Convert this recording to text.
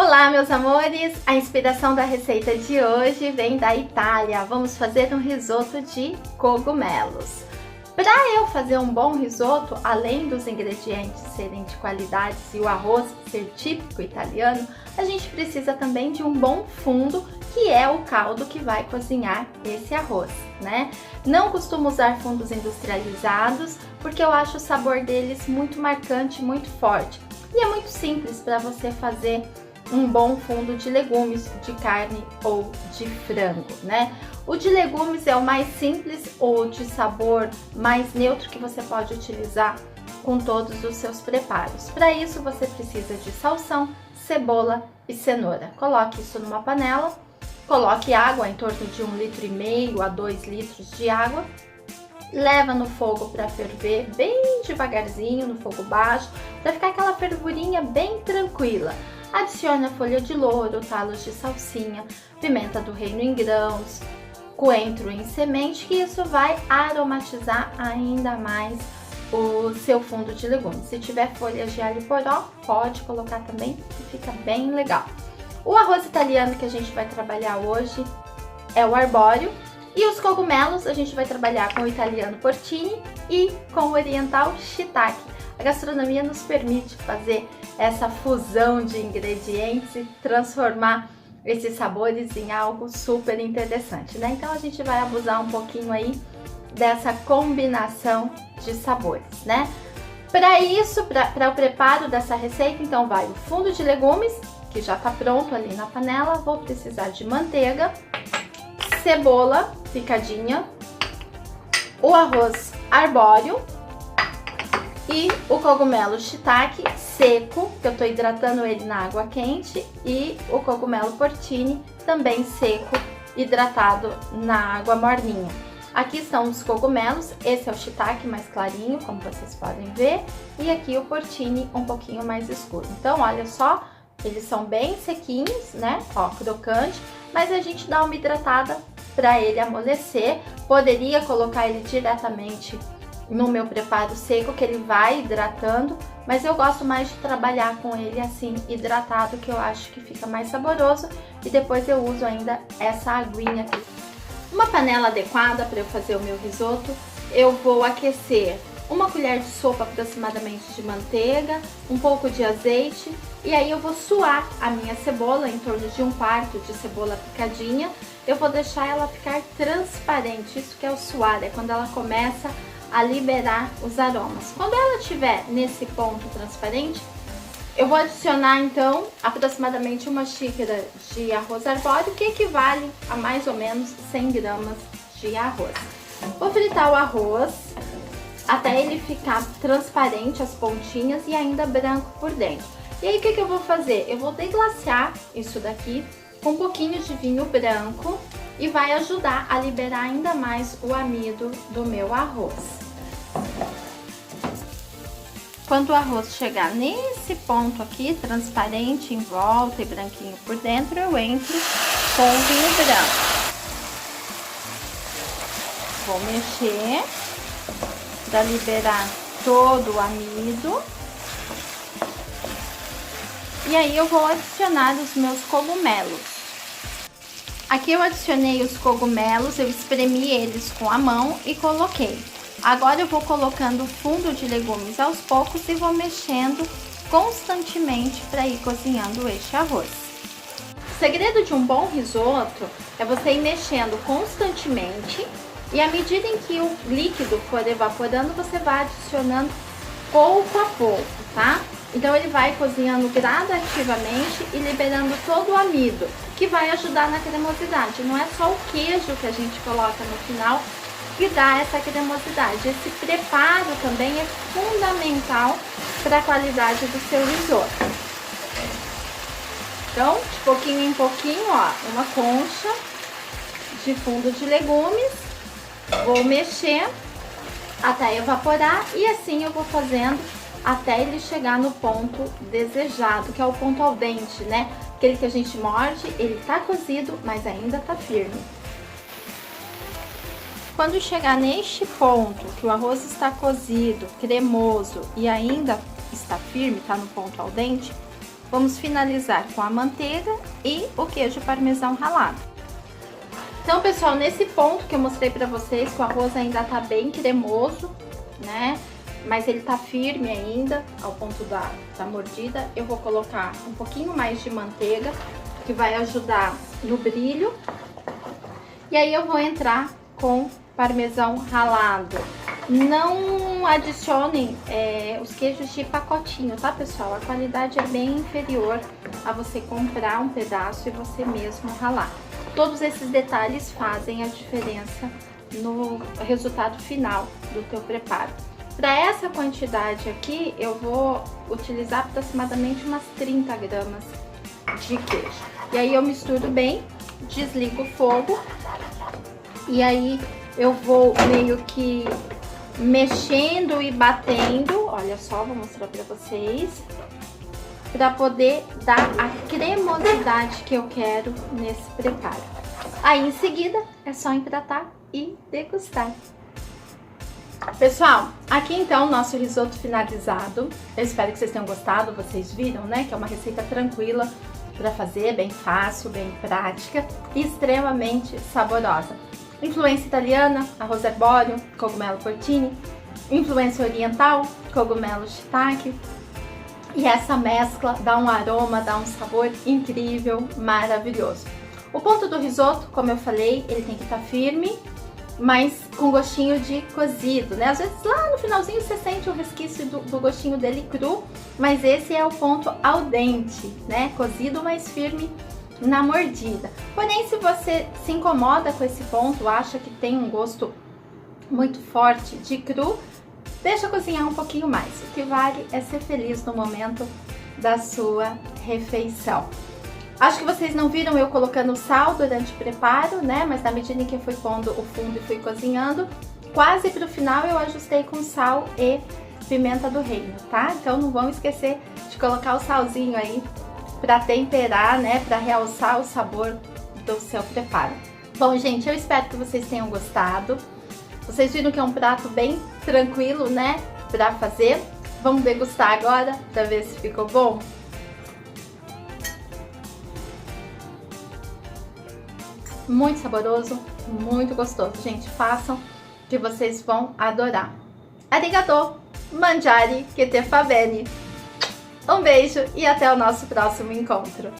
Olá, meus amores! A inspiração da receita de hoje vem da Itália. Vamos fazer um risoto de cogumelos. Para eu fazer um bom risoto, além dos ingredientes serem de qualidade e o arroz ser típico italiano, a gente precisa também de um bom fundo, que é o caldo que vai cozinhar esse arroz, né? Não costumo usar fundos industrializados, porque eu acho o sabor deles muito marcante, muito forte. E é muito simples para você fazer um bom fundo de legumes, de carne ou de frango, né? O de legumes é o mais simples ou de sabor mais neutro que você pode utilizar com todos os seus preparos. Para isso você precisa de salsão, cebola e cenoura. Coloque isso numa panela, coloque água em torno de 1,5 litro a 2 litros de água. Leva no fogo para ferver bem devagarzinho, no fogo baixo, para ficar aquela fervurinha bem tranquila. Adicione a folha de louro, talos de salsinha, pimenta do reino em grãos, coentro em semente, que isso vai aromatizar ainda mais o seu fundo de legumes. Se tiver folhas de alho poró, pode colocar também, que fica bem legal. O arroz italiano que a gente vai trabalhar hoje é o arbóreo. E os cogumelos a gente vai trabalhar com o italiano porcini e com o oriental shiitake. A gastronomia nos permite fazer essa fusão de ingredientes e transformar esses sabores em algo super interessante, né? Então a gente vai abusar um pouquinho aí dessa combinação de sabores, né? Para isso, para o preparo dessa receita, então vai o fundo de legumes, que já está pronto ali na panela. Vou precisar de manteiga, cebola picadinha, o arroz arbóreo e o cogumelo shiitake seco, que eu estou hidratando ele na água quente, e o cogumelo porcini também seco, hidratado na água morninha. Aqui estão os cogumelos, esse é o shiitake mais clarinho, como vocês podem ver, e aqui o porcini um pouquinho mais escuro. Então, olha só, eles são bem sequinhos, né? Ó, crocante, mas a gente dá uma hidratada para ele amolecer. Poderia colocar ele diretamente no meu preparo seco, que ele vai hidratando, mas eu gosto mais de trabalhar com ele assim, hidratado, que eu acho que fica mais saboroso, e depois eu uso ainda essa aguinha aqui. Uma panela adequada para eu fazer o meu risoto, eu vou aquecer uma colher de sopa aproximadamente de manteiga, um pouco de azeite, e aí eu vou suar a minha cebola, em torno de 1/4 de cebola picadinha. Eu vou deixar ela ficar transparente, isso que é o suar, é quando ela começa a liberar os aromas. Quando ela estiver nesse ponto transparente, eu vou adicionar então aproximadamente 1 xícara de arroz arbóreo, que equivale a mais ou menos 100 gramas de arroz. Vou fritar o arroz até ele ficar transparente, as pontinhas, e ainda branco por dentro. E aí o que eu vou fazer? Eu vou deglaciar isso daqui com um pouquinho de vinho branco e vai ajudar a liberar ainda mais o amido do meu arroz. Quando o arroz chegar nesse ponto aqui, transparente em volta e branquinho por dentro, eu entro com o vinho branco. Vou mexer para liberar todo o amido. E aí eu vou adicionar os meus cogumelos. Aqui eu adicionei os cogumelos, eu espremi eles com a mão e coloquei. Agora eu vou colocando o fundo de legumes aos poucos e vou mexendo constantemente para ir cozinhando este arroz. O segredo de um bom risoto é você ir mexendo constantemente, e à medida em que o líquido for evaporando, você vai adicionando pouco a pouco, tá? Então ele vai cozinhando gradativamente e liberando todo o amido, que vai ajudar na cremosidade. Não é só o queijo que a gente coloca no final que dá essa cremosidade. Esse preparo também é fundamental para a qualidade do seu risoto. Então, de pouquinho em pouquinho, ó, uma concha de fundo de legumes. Vou mexer até evaporar, e assim eu vou fazendo até ele chegar no ponto desejado, que é o ponto al dente, né? Aquele que a gente morde, ele tá cozido, mas ainda tá firme. Quando chegar neste ponto, que o arroz está cozido, cremoso e ainda está firme, tá no ponto al dente, vamos finalizar com a manteiga e o queijo parmesão ralado. Então, pessoal, nesse ponto que eu mostrei pra vocês, que o arroz ainda tá bem cremoso, né? Mas ele tá firme ainda, ao ponto da mordida, eu vou colocar um pouquinho mais de manteiga, que vai ajudar no brilho. E aí eu vou entrar com parmesão ralado. Não adicionem os queijos de pacotinho, tá, pessoal? A qualidade é bem inferior a você comprar um pedaço e você mesmo ralar. Todos esses detalhes fazem a diferença no resultado final do teu preparo. Para essa quantidade aqui, eu vou utilizar aproximadamente umas 30 gramas de queijo. E aí eu misturo bem, desligo o fogo e aí eu vou meio que mexendo e batendo, olha só, vou mostrar pra vocês, para poder dar a cremosidade que eu quero nesse preparo. Aí em seguida é só empratar e degustar. Pessoal, aqui então o nosso risoto finalizado. Eu espero que vocês tenham gostado, vocês viram, né, que é uma receita tranquila para fazer, bem fácil, bem prática e extremamente saborosa. Influência italiana, arroz arbóreo, cogumelo porcini, influência oriental, cogumelo shiitake. E essa mescla dá um aroma, dá um sabor incrível, maravilhoso. O ponto do risoto, como eu falei, ele tem que estar firme, mas com gostinho de cozido, né? Às vezes lá no finalzinho você sente o resquício do gostinho dele cru, mas esse é o ponto al dente, né? Cozido, mas firme na mordida. Porém, se você se incomoda com esse ponto, acha que tem um gosto muito forte de cru, deixa cozinhar um pouquinho mais. O que vale é ser feliz no momento da sua refeição. Acho que vocês não viram eu colocando sal durante o preparo, né? Mas na medida em que eu fui pondo o fundo e fui cozinhando, quase pro final eu ajustei com sal e pimenta do reino, tá? Então não vão esquecer de colocar o salzinho aí para temperar, né? Para realçar o sabor do seu preparo. Bom, gente, eu espero que vocês tenham gostado. Vocês viram que é um prato bem tranquilo, né? Para fazer. Vamos degustar agora para ver se ficou bom? Muito saboroso, muito gostoso. Gente, façam que vocês vão adorar. Arigato, mangiare, che te fa bene. Um beijo e até o nosso próximo encontro.